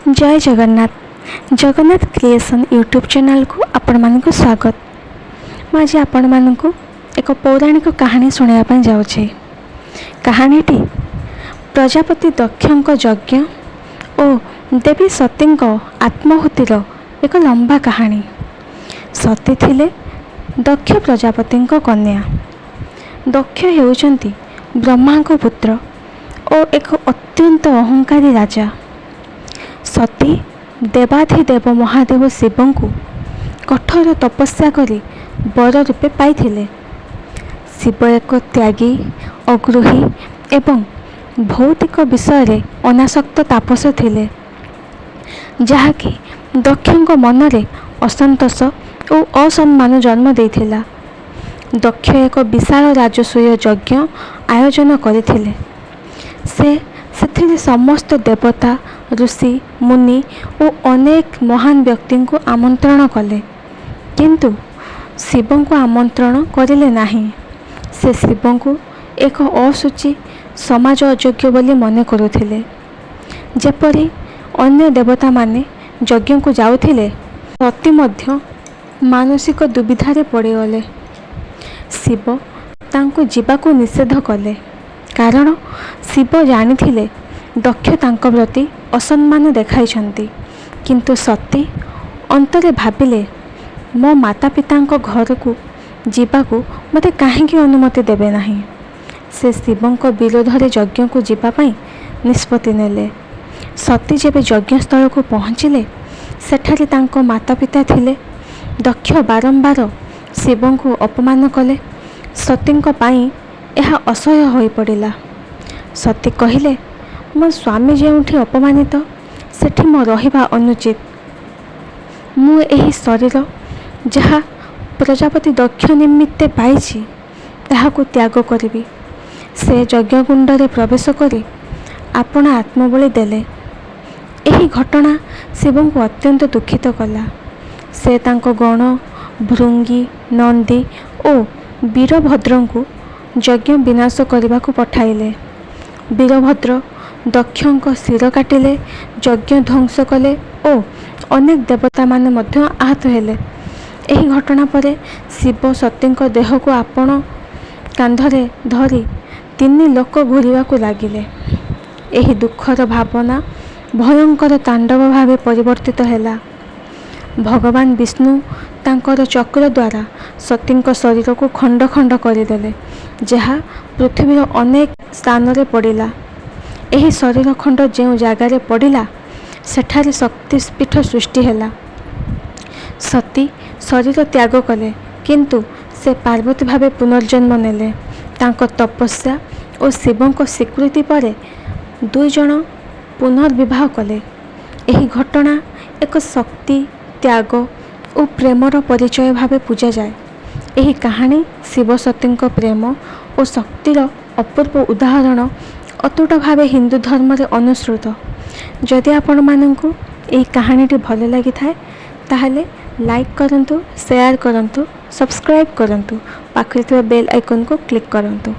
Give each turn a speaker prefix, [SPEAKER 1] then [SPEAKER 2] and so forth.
[SPEAKER 1] जय Jagannath Jagannath creation YouTube channel को आपण मानक स्वागत। मुझे आपण मानक एक पौराणिक कहानी सुनाइबा जाऊँचे। कहानीटी प्रजापति दक्षक यज्ञ और देवी सती आत्माहुतिर एक लंबा कहानी। सती थिले दक्ष प्रजापति कन्या। दक्ष हेउचंती ब्रह्मा पुत्र और एक अत्यंत अहंकारी राजा। सती देवाधिदेव महादेव शिव को कठोर तपस्या करी वर रूपे पाइथिले। शिव एक त्यागी अगृही एवं भौतिक विषय रे अनासक्त तापस थिले, जहाँकि दक्षक मनरे असंतोष और असम्मान जन्म देइथिला। दक्ष एक विशाल राजसूय यज्ञ आयोजन करथिले। से समस्त देवता ऋषि मुनि और अनेक महान व्यक्ति को आमंत्रण कले, किंतु शिव को आमंत्रण करिले नहीं। से शिव को एक अशुचि समाज अयोग्य बोली मन करुथिले। जेपरि अन्य देवता माने यज्ञ को जाउथिले, सती मध्य मानसिक दुविधारे पड़गले। शिव तांको जीवाको निषेध कले, कारण शिव जानिथिले दक्ष तांको प्रति असम्मान देखाइछंती। किंतु सती अंतरे भाबिले, मो माता पिता घर को जीवाको मते काहेकि अनुमति देबे नहीं। से शिवंक विरोध रे यज्ञ को जीवापाई निष्पत्ति नेले। सती जेबे यज्ञस्थल को पहुँचिले, सेठारे तांको माता पिता थिले। दक्ष बारंबार शिव को अपमान कले। सतींक पाई यह असह्य होई पड़िला। सती कहिले, मो स्वामी जेउठी अपमानित सेठी मो रहिबा अनुचित। मु एही शरीर जहाँ प्रजापति दक्ष निमित्ते पाइछि ताहाको त्याग करिबी। से यज्ञकुंड रे प्रवेश करी आपण आत्मबलि देले। एही घटना शिव को अत्यंत दुखित कला। से तांको गण भृंगी नंदी और वीरभद्र को यज्ञ विनाश करने को पठाइले। वीरभद्र दक्षक शिर काटिले, यज्ञ ध्वंस कले और अनेक देवता माने मध्य आहत हेले। एही घटना परे शिव सतींक देह को आपण कांधरे धरी 3 लोक घूरिया को लागिले। एही दुखर भावना भयंकर तांडव भावे परिवर्तित हैला। भगवान विष्णु तांकर चक्र द्वारा सतींक शरीर को खंड खंड करदेले, जहाँ पृथ्वीर अनेक स्थान रे पड़िला। एही शरीर खंड जो जगार पड़िला, सेठारे शक्तिपीठ सृष्टि हैला। सती शरीर त्याग कले, किंतु से पार्वती भावे पुनर्जन्म नेले। तांको तपस्या और शिवंक स्वीकृति परे 2 जन पुनर्विवाह कले। एही घटना एक शक्ति त्याग और प्रेमर परिचय भावे पूजा जाए। एही कहानी शिव सतींक प्रेम और शक्तिर अपूर्व उदाहरण अतुट भावे हिंदू धर्म रे अनुसृत। जदि आपण माननकु एही कहानीटी भल लगी थाए ताहले लाइक करंतु, शेयर करंतु, सब्सक्राइब करंतु, पाखरे बेल आइकन को क्लिक करंतु।